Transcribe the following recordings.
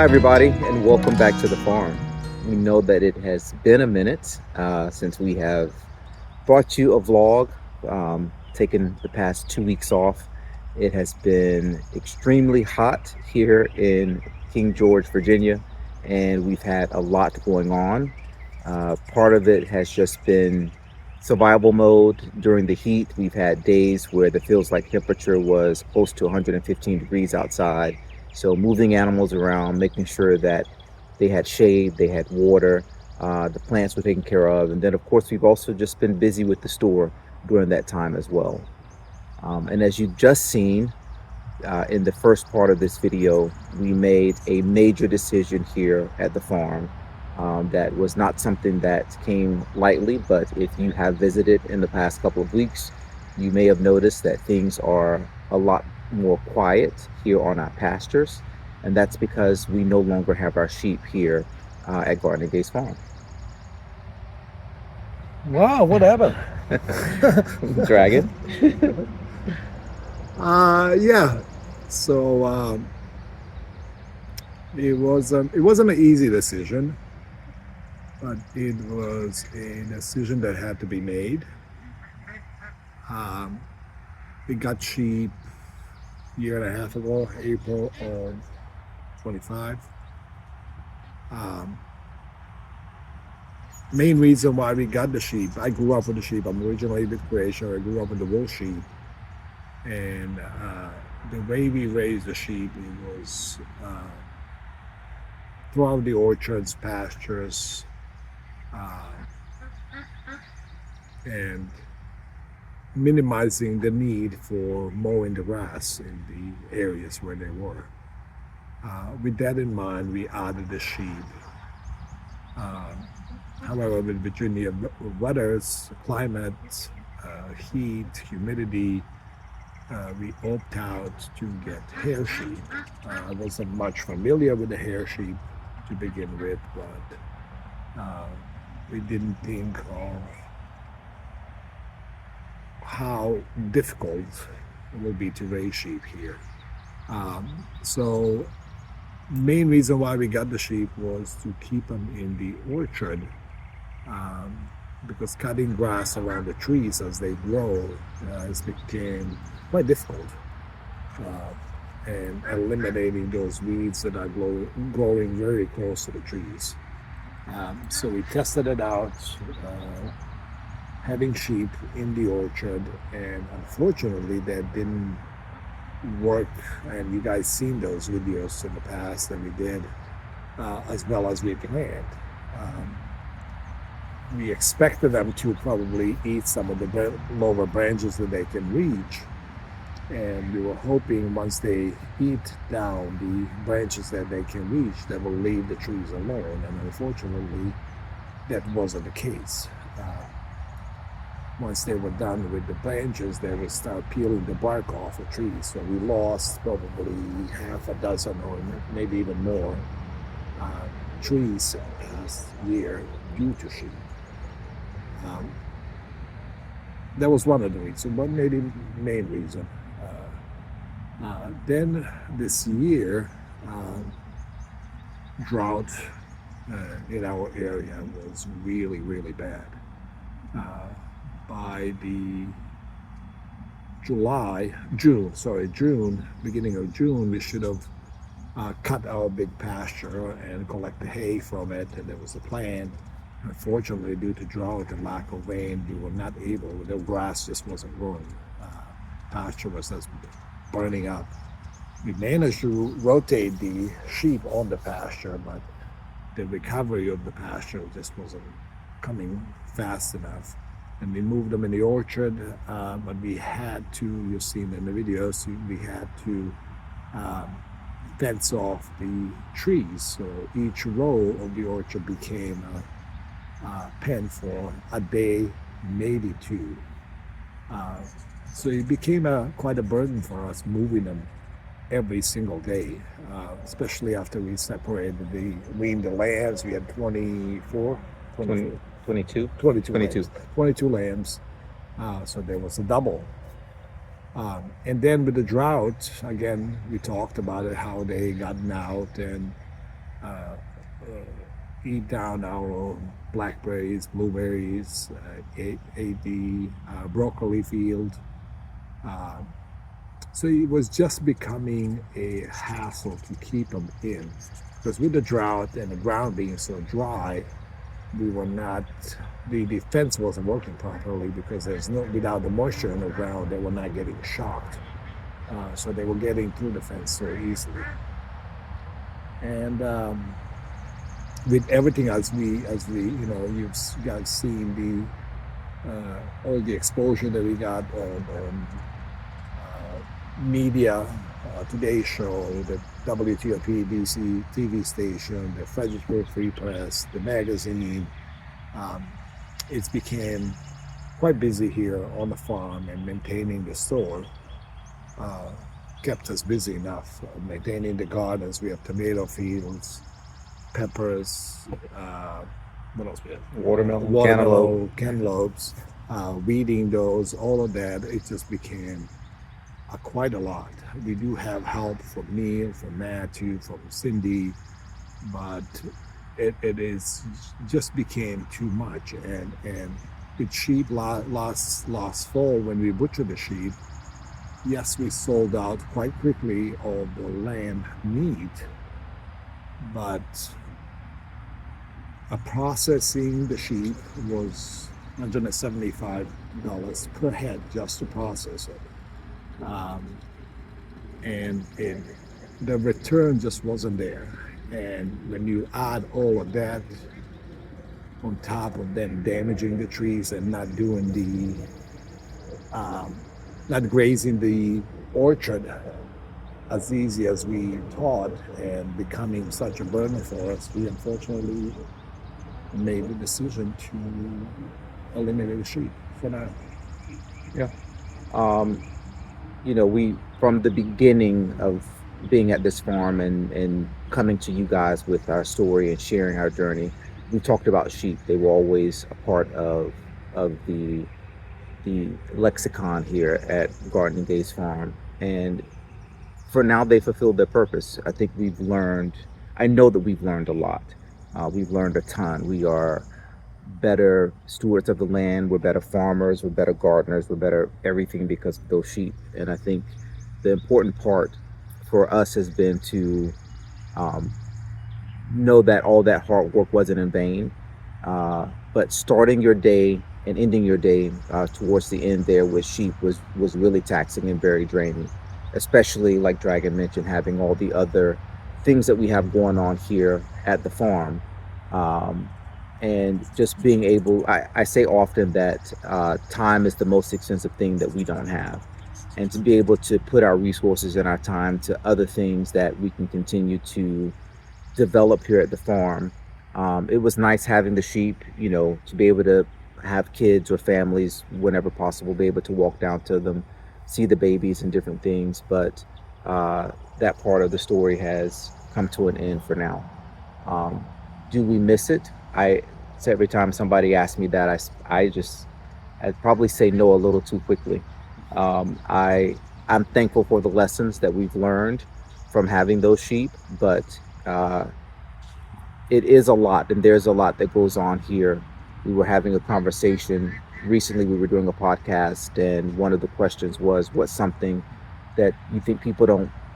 Hi, everybody, and welcome back to the farm. We know that it has been a minute since we have brought you a vlog, taken the past 2 weeks off. It has been extremely hot here in King George, Virginia, and we've had a lot going on. Part of it has just been survival mode during the heat. We've had days where the feels like temperature was close to 115 degrees outside. So moving animals around, making sure that they had shade, they had water, the plants were taken care of. And then, of course, we've also just been busy with the store during that time as well. And as you've just seen in the first part of this video, we made a major decision here at the farm. That was not something that came lightly, but if you have visited in the past couple of weeks, you may have noticed that things are a lot more quiet here on our pastures, and that's because we no longer have our sheep here at Gardening Days Farm. Wow, what happened? Dragon. Yeah. So it wasn't an easy decision, but it was a decision that had to be made. Um, we got sheep a year and a half ago, April of 25. Um, Main reason why we got the sheep, I grew up with the sheep. I'm originally with Croatia. I grew up with the wool sheep. And the way we raised the sheep, it was throughout the orchards, pastures, uh, and minimizing the need for mowing the grass in the areas where they were. With that in mind, we added the sheep. However, with Virginia weathers, climate, heat, humidity, we opt out to get hair sheep. I wasn't much familiar with the hair sheep to begin with, but we didn't think of how difficult it will be to raise sheep here. So main reason why we got the sheep was to keep them in the orchard, because cutting grass around the trees as they grow has become quite difficult, and eliminating those weeds that are growing very close to the trees. So we tested it out, having sheep in the orchard, and unfortunately that didn't work. And you guys seen those videos in the past that we did, as well as we planned. We expected them to probably eat some of the lower branches that they can reach, and we were hoping once they eat down the branches that they can reach, they will leave the trees alone. And unfortunately, that wasn't the case. Once they were done with the branches, they would start peeling the bark off the trees. So we lost probably half a dozen or maybe even more trees last year due to sheep. That was one of the reasons, but maybe main reason. Then this year, drought in our area was really, really bad. By the June, beginning of June, we should have cut our big pasture and collect the hay from it, and there was a plan. Unfortunately, due to drought and lack of rain, we were not able. The grass just wasn't growing. Pasture was just burning up. We managed to rotate the sheep on the pasture, but the recovery of the pasture just wasn't coming fast enough. And we moved them in the orchard, but we had to, you've seen in the videos, we had to fence off the trees. So each row of the orchard became a pen for a day, maybe two. So it became quite a burden for us moving them every single day, especially after we separated weaned the lambs. We had 24, 20, 22? 22 22. lambs. 22 lambs. So there was a double. And then with the drought, again, we talked about it, how they gotten out, and uh, eat down our blackberries, blueberries, ate the broccoli field. Uh, so it was just becoming a hassle to keep them in. Because with the drought and the ground being so dry, we were not, the fence wasn't working properly because there's no, without the moisture in the ground, they were not getting shocked. So they were getting through the fence so easily. And with everything as we you've guys seen the all the exposure that we got on media, Today Show, the WTOP DC TV station, the Fredericksburg Free Press, the magazine. Um, it's became quite busy here on the farm, and maintaining the store uh, kept us busy enough. Maintaining the gardens, we have tomato fields, peppers, what else we have? Watermelon, Watermelon, cantaloupes, weeding those, all of that. It just became quite a lot. We do have help from Neil, from Matthew, from Cindy, but it is just became too much. And with sheep last fall, when we butchered the sheep, yes, we sold out quite quickly of the lamb meat, but processing the sheep was $175 per head just to process it. And the return just wasn't there. And when you add all of that on top of them damaging the trees and not doing not grazing the orchard as easy as we thought, and becoming such a burden for us, we unfortunately made the decision to eliminate the sheep for now. Yeah. Um, we from the beginning of being at this farm and coming to you guys with our story and sharing our journey, we talked about sheep. They were always a part of the lexicon here at Gardening Days Farm. And for now, they fulfilled their purpose. I think I know that we've learned a lot. We've learned a ton. We are better stewards of the land. We're better farmers. We're better gardeners. We're better everything because of those sheep. And I think the important part for us has been to um, know that all that hard work wasn't in vain. But starting your day and ending your day towards the end there with sheep was really taxing and very draining, especially like Dragon mentioned, having all the other things that we have going on here at the farm. Um, and just being able, I say often that time is the most expensive thing that we don't have. And to be able to put our resources and our time to other things that we can continue to develop here at the farm. It was nice having the sheep, to be able to have kids or families whenever possible, be able to walk down to them, see the babies and different things. But that part of the story has come to an end for now. Um, do we miss it? So every time somebody asks me that, I'd probably say no a little too quickly. I'm thankful for the lessons that we've learned from having those sheep, but uh, it is a lot, and there's a lot that goes on here. We were having a conversation recently. We were doing a podcast, and one of the questions was, "What's something that you think people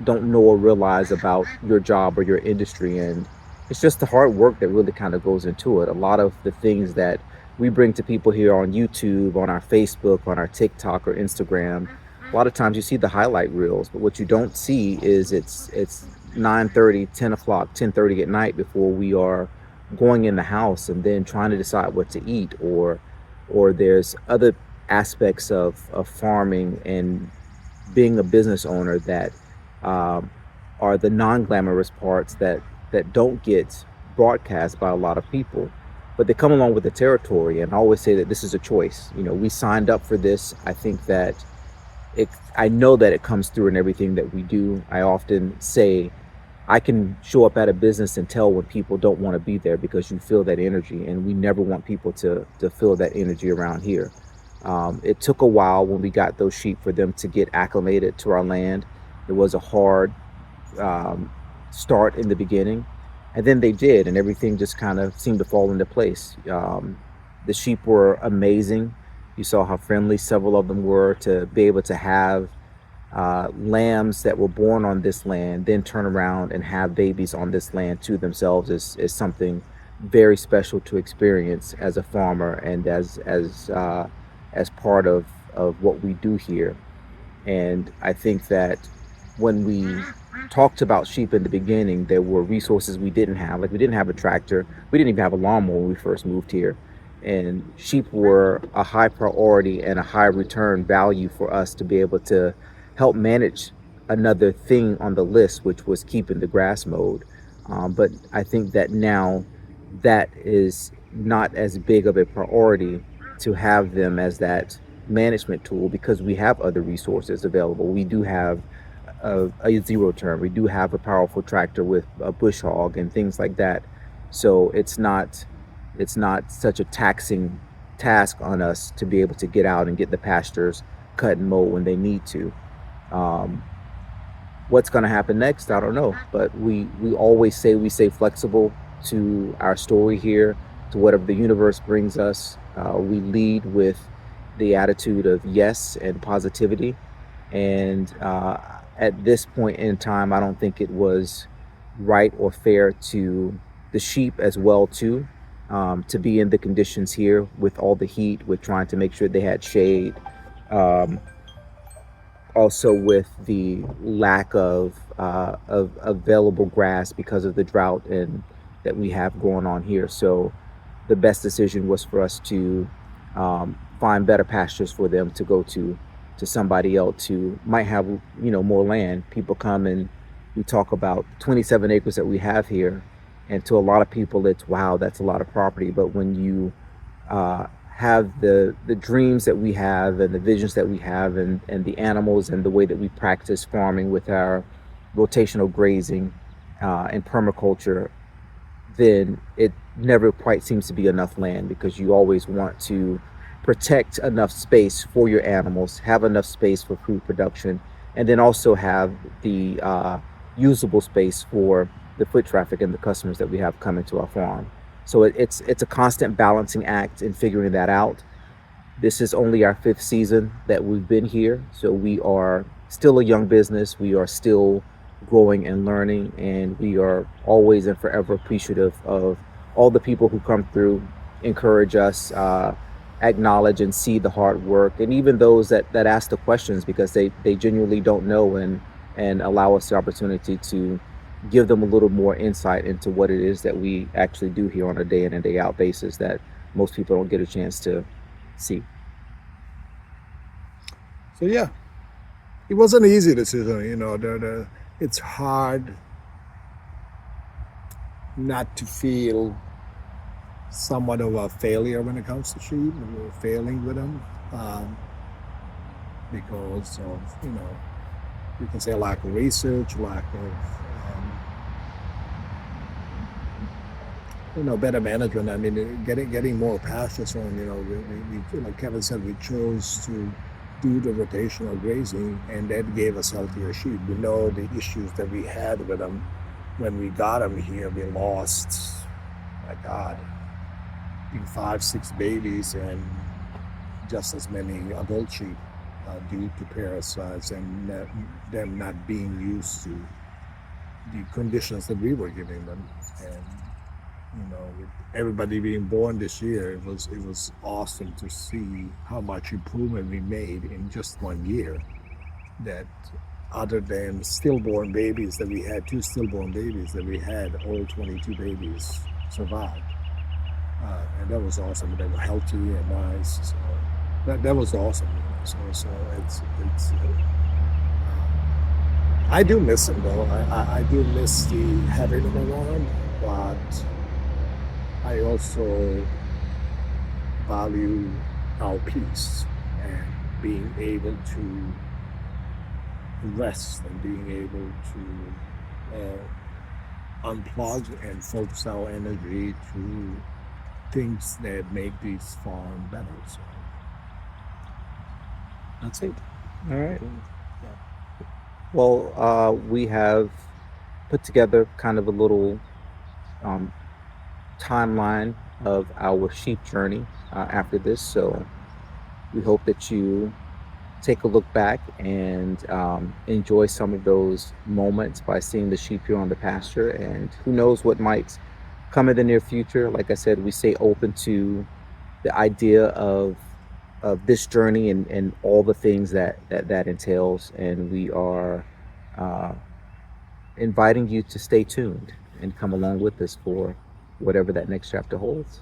don't know or realize about your job or your industry?" And it's just the hard work that really kind of goes into it. A lot of the things that we bring to people here on YouTube, on our Facebook, on our TikTok or Instagram, a lot of times you see the highlight reels, but what you don't see is it's 9:30, 10 o'clock, 10:30 at night before we are going in the house and then trying to decide what to eat, or there's other aspects of farming and being a business owner that um, are the non-glamorous parts that don't get broadcast by a lot of people, but they come along with the territory. And I always say that this is a choice. We signed up for this. I know that it comes through in everything that we do. I often say I can show up at a business and tell when people don't want to be there because you feel that energy, and we never want people to feel that energy around here. It took a while when we got those sheep for them to get acclimated to our land. It was a hard um, start in the beginning, And then they did, and everything just kind of seemed to fall into place. The sheep were amazing. You saw how friendly several of them were to be able to have lambs that were born on this land, then turn around and have babies on this land to themselves is something very special to experience as a farmer and as part of what we do here. And I think that when we talked about sheep in the beginning, there were resources we didn't have. Like we didn't have a tractor, we didn't even have a lawnmower when we first moved here. And sheep were a high priority and a high return value for us to be able to help manage another thing on the list, which was keeping the grass mowed. But I think that now that is not as big of a priority to have them as that management tool because we have other resources available. We do have a zero turn. We do have a powerful tractor with a bush hog and things like that. So it's not such a taxing task on us to be able to get out and get the pastures cut and mowed when they need to. Um, what's going to happen next? I don't know. But we always say we stay flexible to our story here, to whatever the universe brings us. We lead with the attitude of yes and positivity. And at this point in time, I don't think it was right or fair to the sheep as well too, to be in the conditions here with all the heat, with trying to make sure they had shade. Um, Also with the lack of available grass because of the drought and that we have going on here. So the best decision was for us to find better pastures for them to go to somebody else who might have more land. People come and we talk about 27 acres that we have here, and to a lot of people it's wow, that's a lot of property. But when you have the dreams that we have and the visions that we have and the animals and the way that we practice farming with our rotational grazing and permaculture, then it never quite seems to be enough land because you always want to protect enough space for your animals, have enough space for food production, and then also have the usable space for the foot traffic and the customers that we have coming to our farm. So it's a constant balancing act in figuring that out. This is only our fifth season that we've been here, so we are still a young business. We are still growing and learning, and we are always and forever appreciative of all the people who come through, encourage us, acknowledge and see the hard work, and even those that ask the questions because they genuinely don't know and allow us the opportunity to give them a little more insight into what it is that we actually do here on a day in and day out basis that most people don't get a chance to see. So yeah, it wasn't an easy decision. It's hard not to feel somewhat of a failure when it comes to sheep. We're failing with them because of you can say lack of research, lack of better management. I mean, getting more pastures on. We like Kevin said, we chose to do the rotational grazing, and that gave us healthier sheep. We know the issues that we had with them when we got them here. We lost, my God, I think 5-6 babies and just as many adult sheep due to parasites and them not being used to the conditions that we were giving them. And with everybody being born this year, it was awesome to see how much improvement we made in just 1 year. That other than stillborn babies that we had, 2 stillborn babies that we had, all 22 babies survived, and that was awesome. They were healthy and nice, so that was awesome. So it's I do miss them though. I do miss the having them around, but I also value our peace and being able to rest and being able to unplug and focus our energy to things that make this farm better. So that's it. All right. Well, we have put together kind of a little timeline of our sheep journey after this. So we hope that you take a look back and enjoy some of those moments by seeing the sheep here on the pasture. And who knows what might come in the near future. Like I said, we stay open to the idea of this journey and all the things that entails. And we are uh, inviting you to stay tuned and come along with us for whatever that next chapter holds.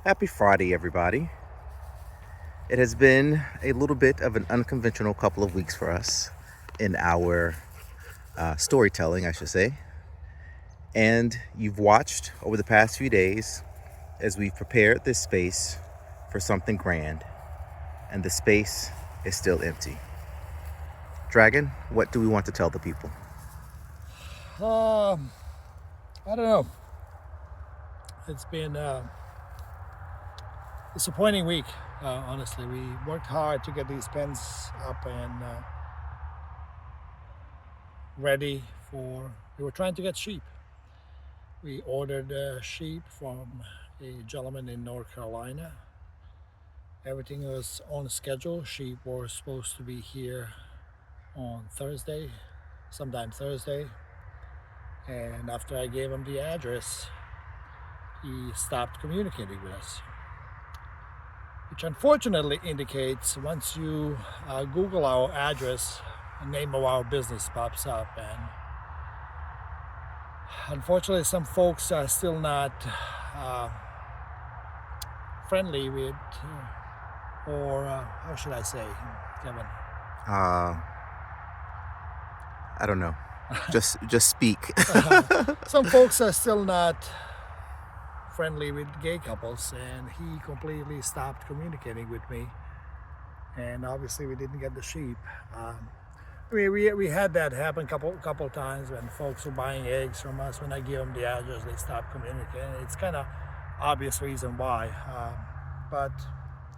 Happy Friday, everybody. It has been a little bit of an unconventional couple of weeks for us in our storytelling, I should say. And you've watched over the past few days as we've prepared this space for something grand, and the space is still empty. Dragon, what do we want to tell the people? I don't know. It's been a disappointing week, honestly. We worked hard to get these pens up and ready for, we were trying to get sheep. We ordered sheep from a gentleman in North Carolina. Everything was on schedule. Sheep were supposed to be here on Thursday, sometime Thursday. And after I gave him the address, he stopped communicating with us, which unfortunately indicates once you Google our address, the name of our business pops up, and unfortunately some folks are still not friendly with, or how should I say, Kevin? I don't know. Just speak. Some folks are still not friendly with gay couples, and he completely stopped communicating with me. And obviously, we didn't get the sheep. We had that happen couple times when folks were buying eggs from us. When I give them the address, they stop communicating. It's kind of obvious reason why. But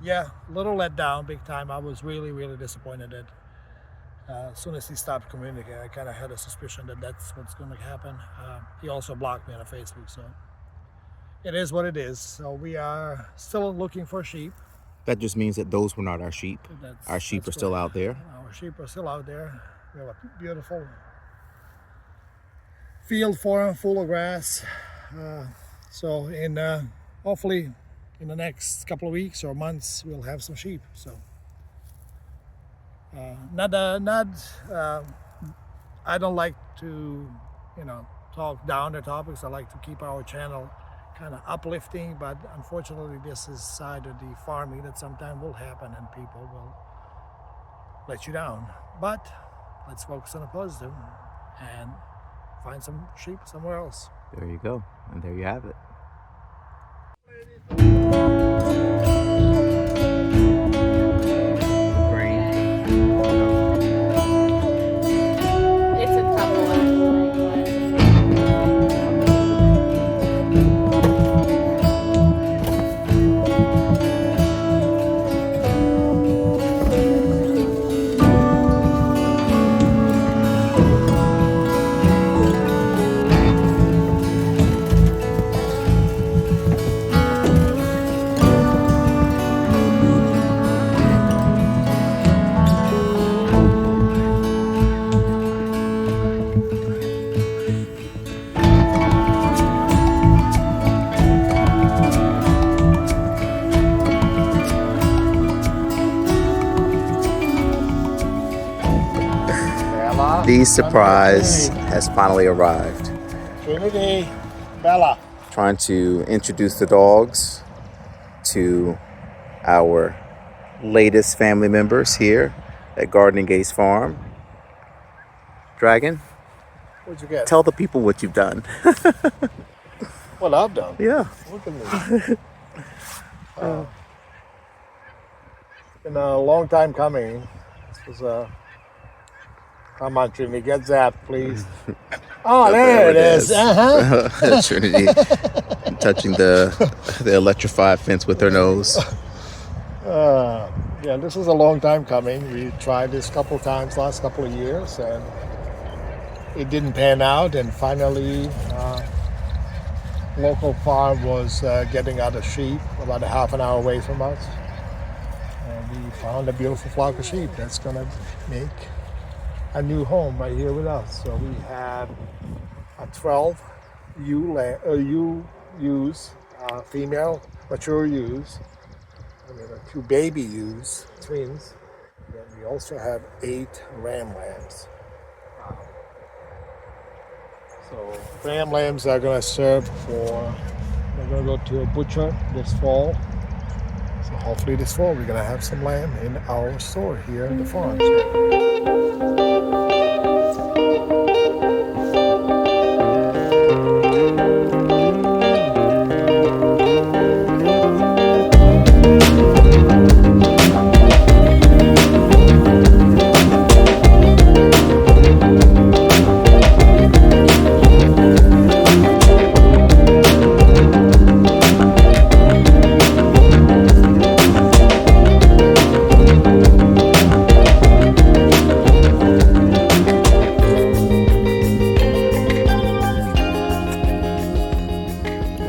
yeah, a little let down, big time. I was really disappointed that as soon as he stopped communicating, I kind of had a suspicion that that's what's going to happen. He also blocked me on Facebook, so it is what it is. So we are still looking for sheep. That just means that those were not our sheep. Our sheep are still out there. Our sheep are still out there. We have a beautiful field for them, full of grass. So hopefully in the next couple of weeks or months, we'll have some sheep. So I don't like to, talk down the topics. I like to keep our channel kind of uplifting, but unfortunately this is side of the farming that sometimes will happen and people will let you down. But let's focus on the positive and find some sheep somewhere else. There you go. And there you have it. It's a couple The surprise has finally arrived. Trinity, Bella. Trying to introduce the dogs to our latest family members here at Gardening Gates Farm. Dragon, What'd you get? tell the people what you've done. What I've done. Yeah. Look at me. It's been a long time coming. This was come on, Trinity, get zapped, please. Oh, there it is. Uh-huh. Trinity touching the electrified fence with her nose. Yeah, this is a long time coming. We tried this couple times last couple of years, and it didn't pan out, and finally local farm was getting out of sheep about a half an hour away from us, and we found a beautiful flock of sheep that's going to make a new home right here with us. So we had 12 ewes, female mature ewes, and then 2 baby ewes, twins. And we also have 8 ram lambs. So ram lambs are going to serve for, we're going to go to a butcher this fall. So hopefully this fall we're going to have some lamb in our store here in the farm.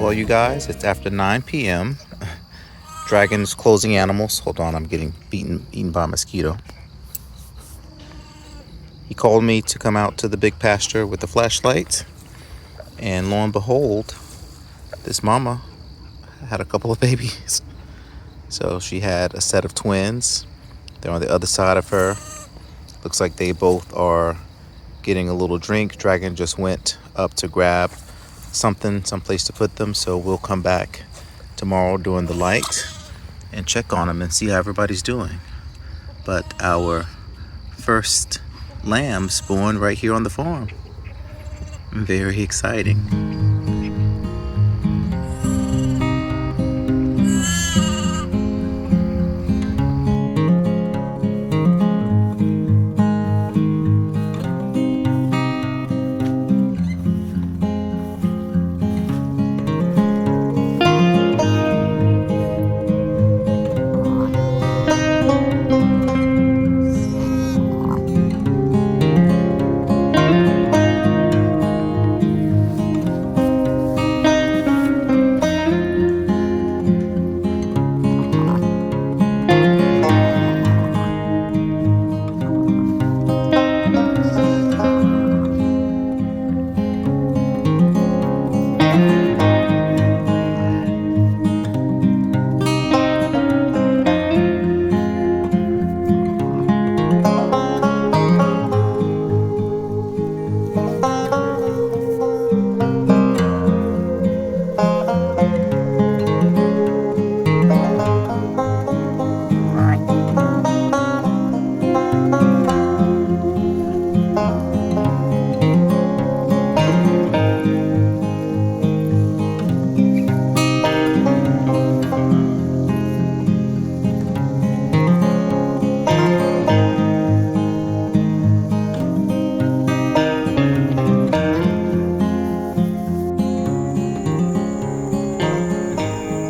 Well, you guys, it's after 9 p.m. Dragon's closing animals. Hold on, I'm getting eaten by a mosquito. He called me to come out to the big pasture with the flashlight. And lo and behold, this mama had a couple of babies. So she had a set of twins. They're on the other side of her. Looks like they both are getting a little drink. Dragon just went up to grab someplace to put them, so we'll come back tomorrow during the light and check on them and see how everybody's doing. But our first lamb's born right here on the farm. Very exciting.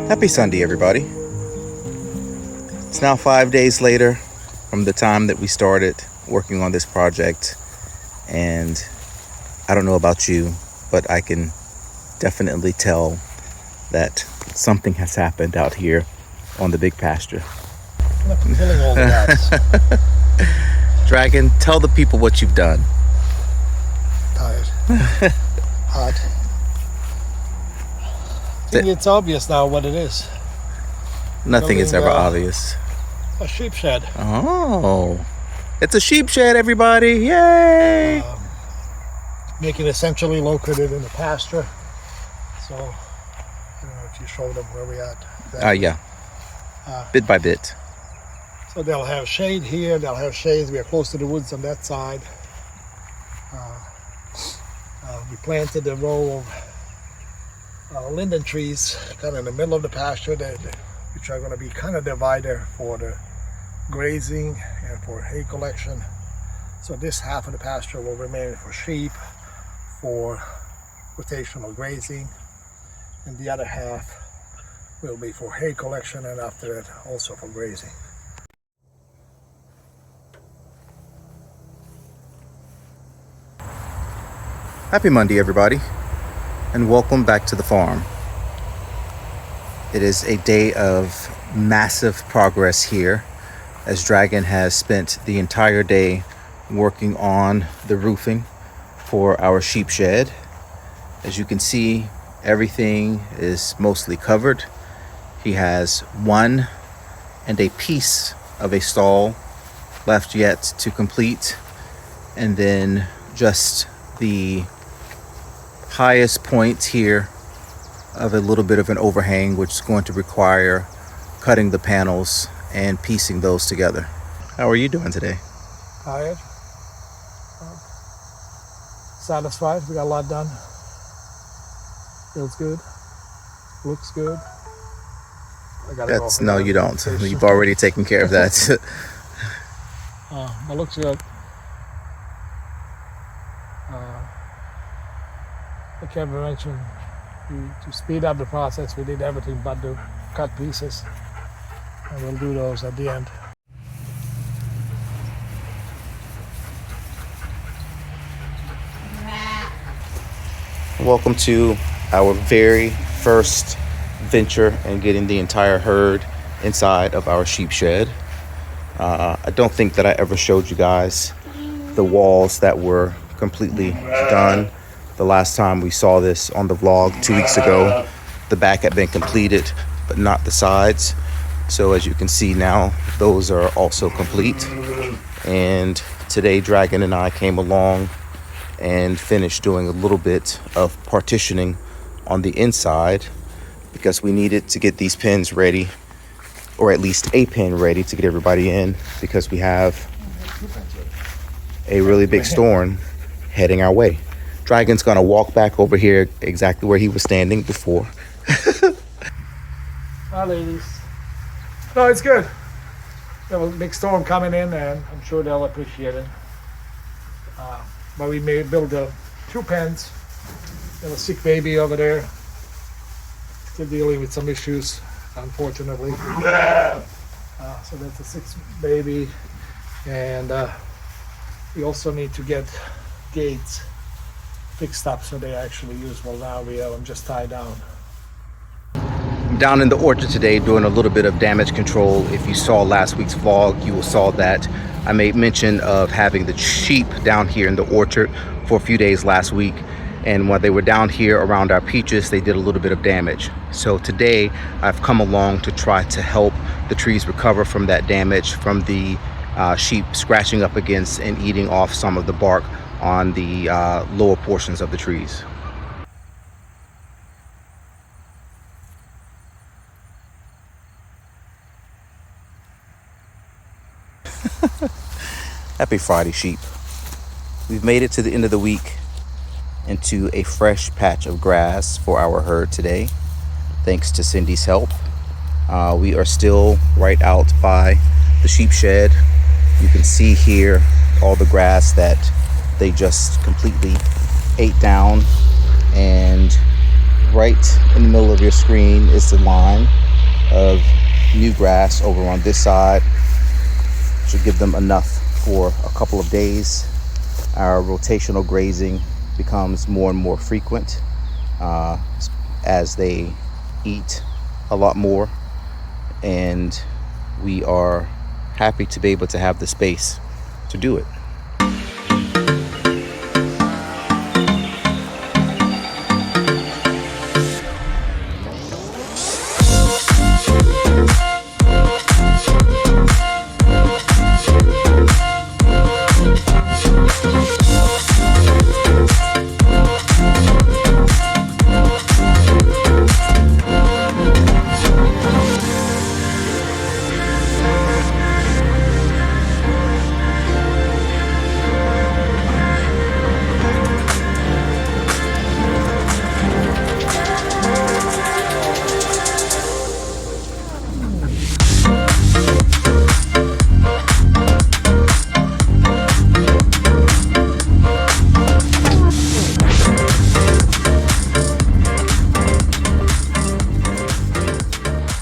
Happy Sunday, everybody. It's now 5 days later from the time that we started working on this project. And I don't know about you, but I can definitely tell that something has happened out here on the big pasture. Killing all the guys. Dragon, tell the people what you've done. Tired. Hot. I think it's obvious now what it is. Nothing is ever Building, obvious. A sheep shed. Oh, it's a sheep shed, everybody. Yay! Making essentially located in the pasture. So, I don't know if you showed them where we at. Yeah. Bit by bit. So they'll have shade here, they'll have shades. We are close to the woods on that side. We planted a row of linden trees kind of in the middle of the pasture, which are going to be kind of divider for the grazing and for hay collection. So this half of the pasture will remain for sheep, for rotational grazing, and the other half will be for hay collection, and after that also for grazing. Happy Monday, everybody, and welcome back to the farm. It is a day of massive progress here, as Dragon has spent the entire day working on the roofing for our sheep shed. As you can see, everything is mostly covered. He has one and a piece of a stall left yet to complete, and then just the highest point here of a little bit of an overhang, which is going to require cutting the panels and piecing those together. How are you doing today? Tired. Satisfied. We got a lot done. Feels good. Looks good. I gotta That's go. no, you don't. You've already taken care of that. But looks good. Like Kevin mentioned, to speed up the process, we did everything but the cut pieces. And we'll do those at the end. Welcome to our very first venture in getting the entire herd inside of our sheep shed. I don't think that I ever showed you guys the walls that were completely done. The last time we saw this on the vlog 2 weeks ago, the back had been completed, but not the sides. So as you can see now, those are also complete. And today Dragon and I came along and finished doing a little bit of partitioning on the inside, because we needed to get these pins ready, or at least a pin ready to get everybody in, because we have a really big storm heading our way. Dragon's gonna walk back over here exactly where he was standing before. Hi, ladies. No, it's good. There was a big storm coming in, and I'm sure they'll appreciate it. But we may build 2 pens. There's a sick baby over there. Still dealing with some issues, unfortunately. So that's a 6 baby, and we also need to get gates fixed up so they're actually usable. Now we have them just tied down. Down in the orchard today doing a little bit of damage control. If you saw last week's vlog, you saw that I made mention of having the sheep down here in the orchard for a few days last week, and while they were down here around our peaches, they did a little bit of damage. So today I've come along to try to help the trees recover from that damage, from the sheep scratching up against and eating off some of the bark on the lower portions of the trees. Happy Friday, sheep. We've made it to the end of the week into a fresh patch of grass for our herd today, thanks to Cindy's help. We are still right out by the sheep shed. You can see here all the grass that they just completely ate down, and right in the middle of your screen is the line of new grass over on this side. Should give them enough for a couple of days. Our rotational grazing becomes more and more frequent as they eat a lot more, and we are happy to be able to have the space to do it.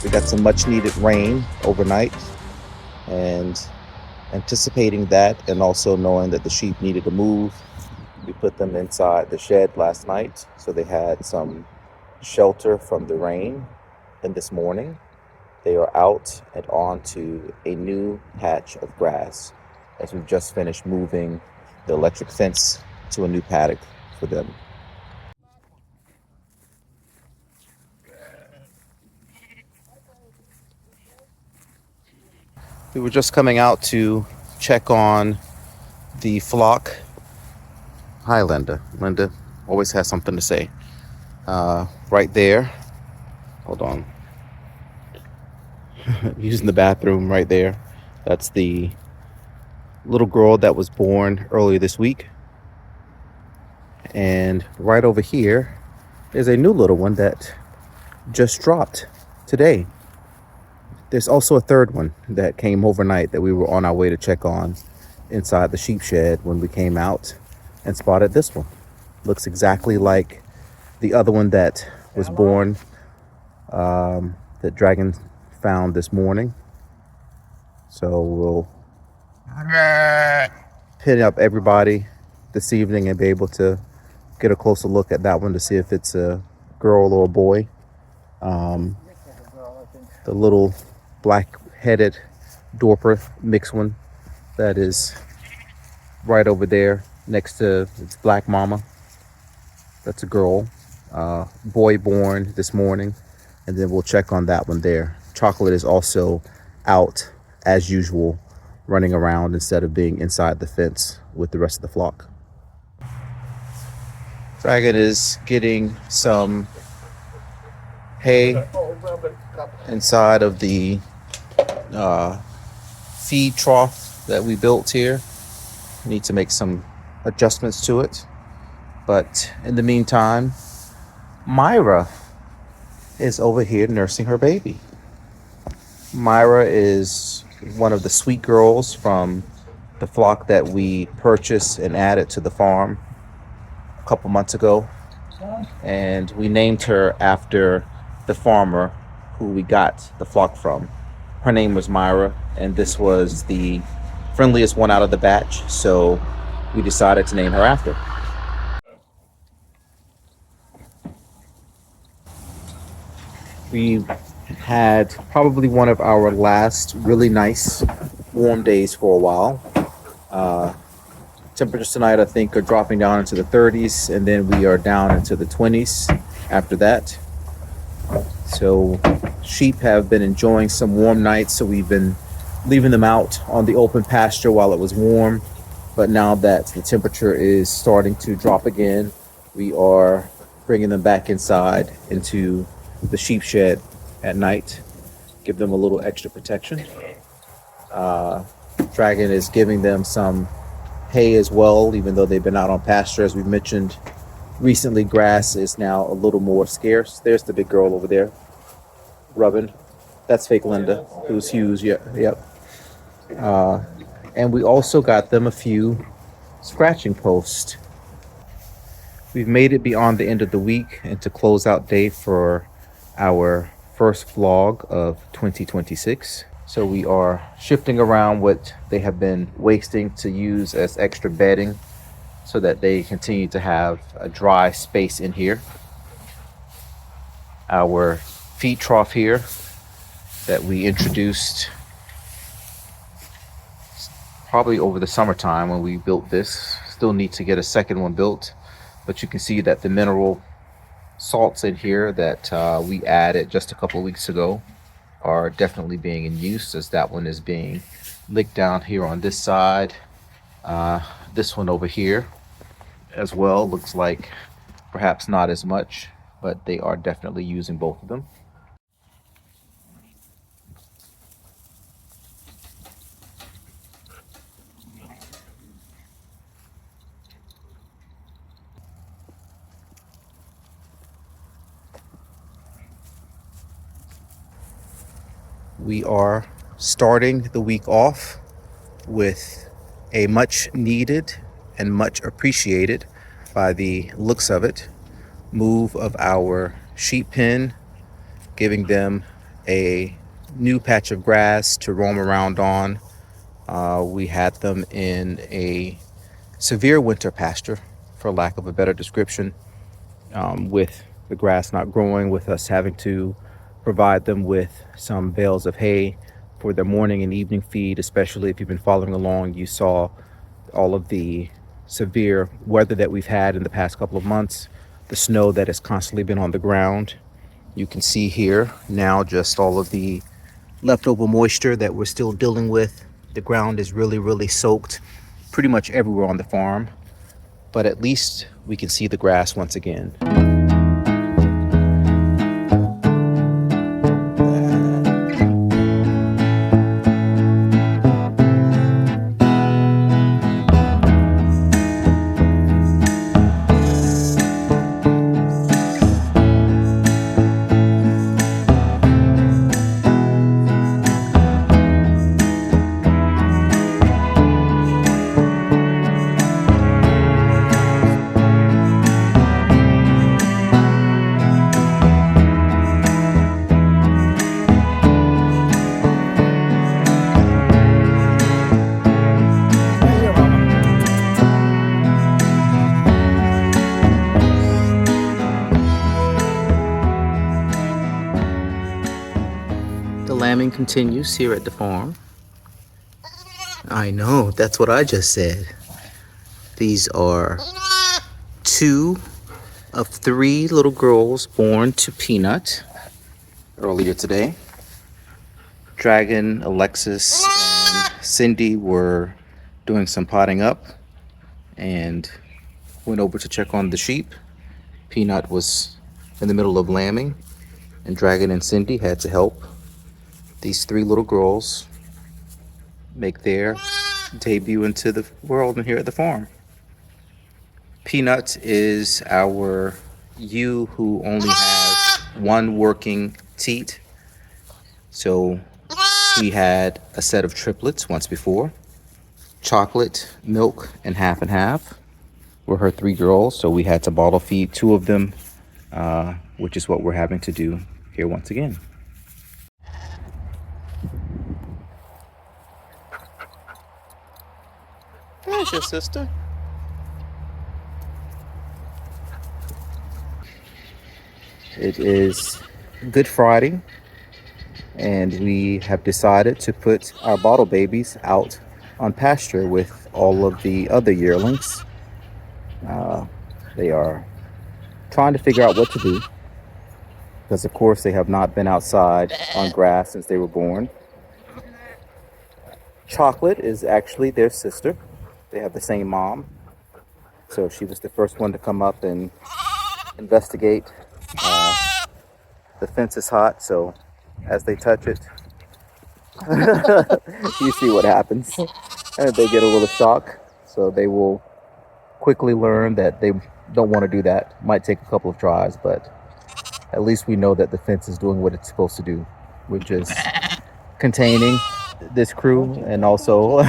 We got some much needed rain overnight, and anticipating that, and also knowing that the sheep needed to move, We put them inside the shed last night, so they had some shelter from the rain. And this morning, they are out and on to a new patch of grass as we've just finished moving the electric fence to a new paddock for them. We were just coming out to check on the flock. Hi, Linda. Linda always has something to say. Right there. Hold on. Using the bathroom right there. That's the little girl that was born earlier this week. And right over here is a new little one that just dropped today. There's also a third one that came overnight that we were on our way to check on inside the sheep shed when we came out and spotted this one. Looks exactly like the other one that was born, that Dragon found this morning. So we'll pin up everybody this evening and be able to get a closer look at that one to see if it's a girl or a boy. The little black-headed Dorper mixed one that is right over there next to its black mama. That's a girl. Boy born this morning, and then we'll check on that one there. Chocolate is also out as usual, running around instead of being inside the fence with the rest of the flock. Dragon is getting some hay inside of the feed trough that we built here. Need to make some adjustments to it, but in the meantime, Myra is over here nursing her baby. Myra is one of the sweet girls from the flock that we purchased and added to the farm a couple months ago, and we named her after the farmer who we got the flock from. Her name was Myra, and this was the friendliest one out of the batch, so we decided to name her after. We had probably one of our last really nice warm days for a while. Temperatures tonight, I think, are dropping down into the 30s, and then we are down into the 20s after that. So sheep have been enjoying some warm nights, so we've been leaving them out on the open pasture while it was warm. But now that the temperature is starting to drop again, we are bringing them back inside into the sheep shed at night, give them a little extra protection. Dragon is giving them some hay as well, even though they've been out on pasture. As we mentioned recently, grass is now a little more scarce. There's the big girl over there rubbing. That's fake Linda, who's huge. Yep. And we also got them a few scratching posts. We've made it beyond the end of the week and to close out day for our first vlog of 2026. So we are shifting around what they have been wasting to use as extra bedding so that they continue to have a dry space in here. Our feed trough here that we introduced probably over the summertime when we built this. Still need to get a second one built, but you can see that the mineral salts in here that we added just a couple weeks ago are definitely being in use, as that one is being licked down here on this side. This one over here as well looks like perhaps not as much, but they are definitely using both of them. We are starting the week off with a much needed and much appreciated, by the looks of it, move of our sheep pen, giving them a new patch of grass to roam around on. We had them in a severe winter pasture for lack of a better description, with the grass not growing, with us having to provide them with some bales of hay for their morning and evening feed. Especially if you've been following along, you saw all of the severe weather that we've had in the past couple of months, the snow that has constantly been on the ground. You can see here now just all of the leftover moisture that we're still dealing with. The ground is really soaked pretty much everywhere on the farm, but at least we can see the grass once again. The lambing continues here at the farm. I know, that's what I just said. These are 2 of 3 little girls born to Peanut earlier today. Dragon, Alexis, and Cindy were doing some potting up and went over to check on the sheep. Peanut was in the middle of lambing, and Dragon and Cindy had to help these 3 little girls make their debut into the world and here at the farm. Peanut is our ewe who only has 1 working teat. So he had a set of triplets once before. Chocolate, Milk, and half were her 3 girls. So we had to bottle feed 2 of them, which is what we're having to do here once again. There's your sister. It is Good Friday, and we have decided to put our bottle babies out on pasture with all of the other yearlings. They are trying to figure out what to do, because of course they have not been outside on grass since they were born. Chocolate is actually their sister. They have the same mom, so she was the first one to come up and investigate. The fence is hot, so as they touch it, you see what happens. And they get a little shock, so they will quickly learn that they don't want to do that. Might take a couple of tries, but at least we know that the fence is doing what it's supposed to do, which is containing this crew and also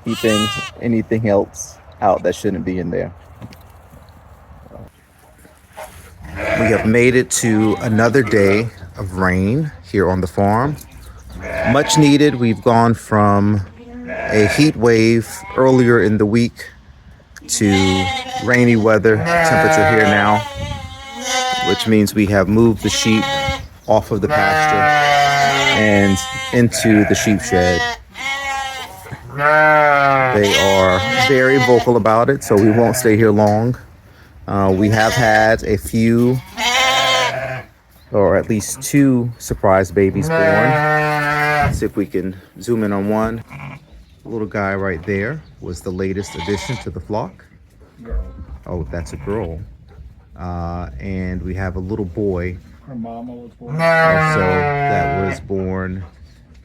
keeping anything else out that shouldn't be in there. We have made it to another day of rain here on the farm. Much needed. We've gone from a heat wave earlier in the week to rainy weather temperature here now, which means we have moved the sheep off of the pasture and into the sheep shed. They are very vocal about it, so we won't stay here long. We have had a few, or at least 2 surprise babies born. Let's see if we can zoom in on one. The little guy right there was the latest addition to the flock. Girl. Oh, that's a girl. And we have a little boy. Her mama was born. Also, that was born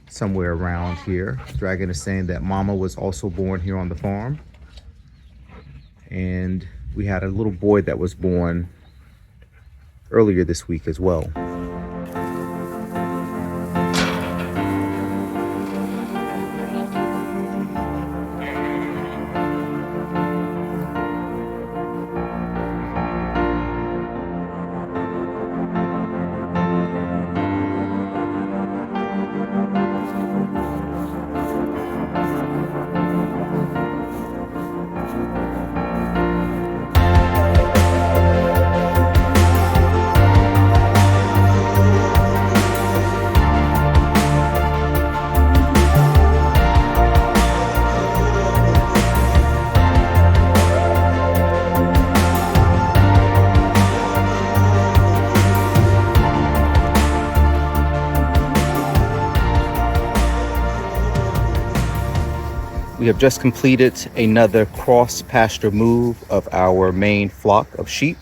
somewhere around here. Dragon is saying that mama was also born here on the farm. And we had a little boy that was born earlier this week as well. We have just completed another cross pasture move of our main flock of sheep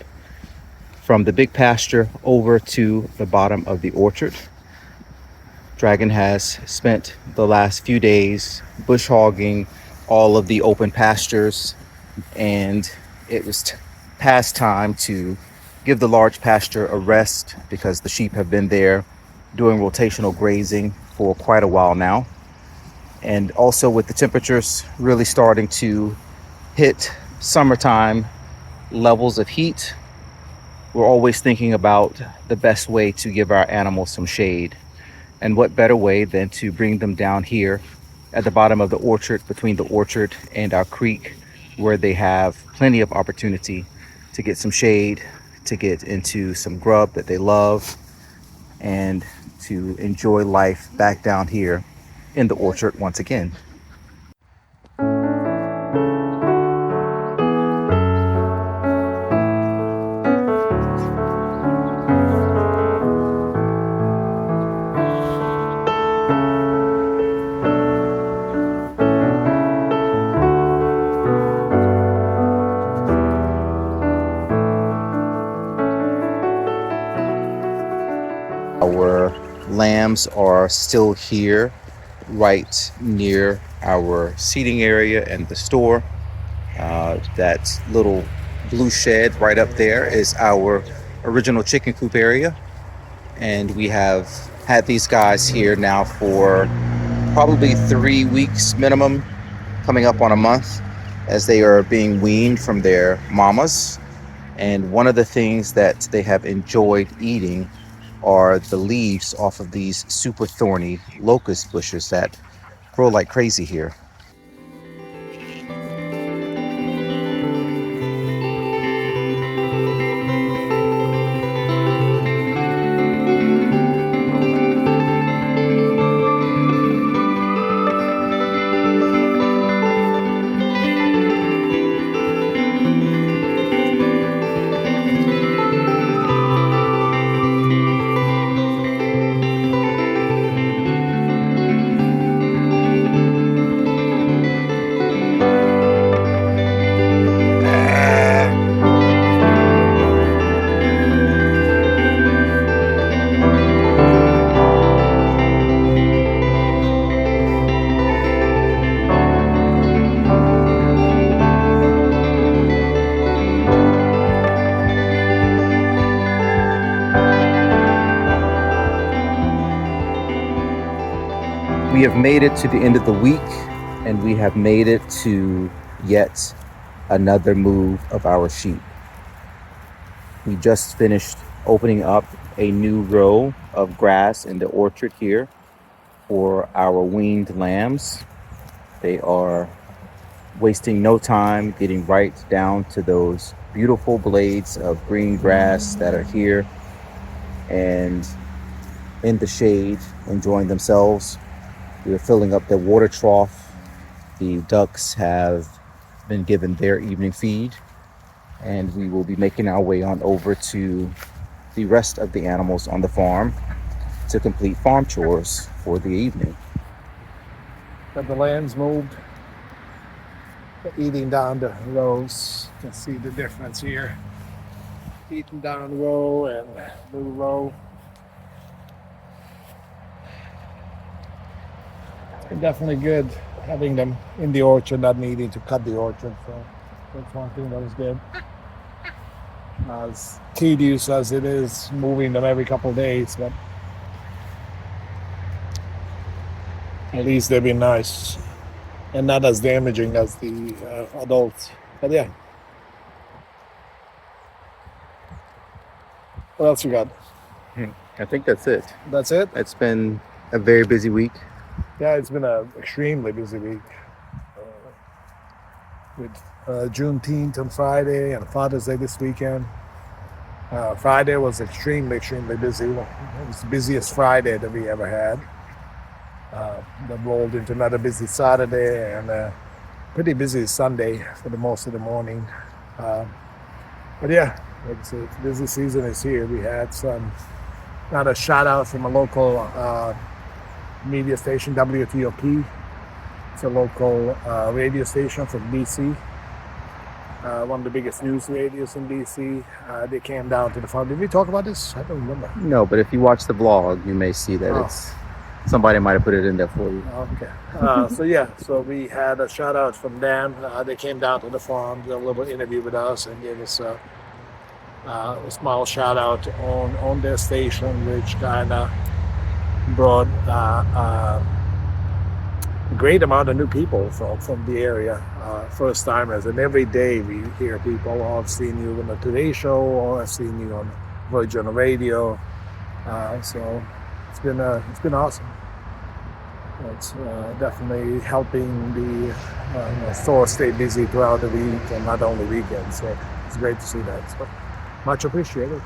from the big pasture over to the bottom of the orchard. Dragon has spent the last few days bush hogging all of the open pastures, and it was past time to give the large pasture a rest because the sheep have been there doing rotational grazing for quite a while now. And also with the temperatures really starting to hit summertime levels of heat, we're always thinking about the best way to give our animals some shade. And what better way than to bring them down here at the bottom of the orchard, between the orchard and our creek, where they have plenty of opportunity to get some shade, to get into some grub that they love, and to enjoy life back down here in the orchard once again. Our lambs are still here right near our seating area and the store. That little blue shed right up there is our original chicken coop area. And we have had these guys here now for probably 3 weeks minimum, coming up on a month, as they are being weaned from their mamas. And one of the things that they have enjoyed eating are the leaves off of these super thorny locust bushes that grow like crazy here. We have made it to the end of the week, and we have made it to yet another move of our sheep. We just finished opening up a new row of grass in the orchard here for our weaned lambs. They are wasting no time getting right down to those beautiful blades of green grass that are here and in the shade, enjoying themselves. We are filling up the water trough. The ducks have been given their evening feed, and we will be making our way on over to the rest of the animals on the farm to complete farm chores for the evening. But the lambs moved, eating down the rows. You can see the difference here. Eating down row and new row. It's definitely good having them in the orchard, not needing to cut the orchard. So that's one thing that was good. As tedious as it is moving them every couple of days, but at least they've been nice and not as damaging as the adults. But yeah. What else you got? I think that's it. That's it? It's been a very busy week. Yeah, it's been an extremely busy week. With Juneteenth on Friday and Father's Day this weekend. Friday was extremely busy. It was the busiest Friday that we ever had. That rolled into another busy Saturday and pretty busy Sunday for the most of the morning. But yeah, it's busy season is here. We had another shout out from a local media station, WTOP. It's a local radio station from BC. One of the biggest news radios in BC. They came down to the farm. Did we talk about this? I don't remember. No, but if you watch the vlog, you may see that Oh. it's somebody might have put it in there for you. Okay. So we had a shout out from them. They came down to the farm, did a little interview with us, and gave us a small shout out on their station, which kind of brought a great amount of new people from the area, first timers. And every day we hear people, "Oh, I've seen you on the Today Show," or "I've seen you on Virgin Radio." So it's been awesome. It's definitely helping the store stay busy throughout the week and not only weekends. So it's great to see that. So much appreciated.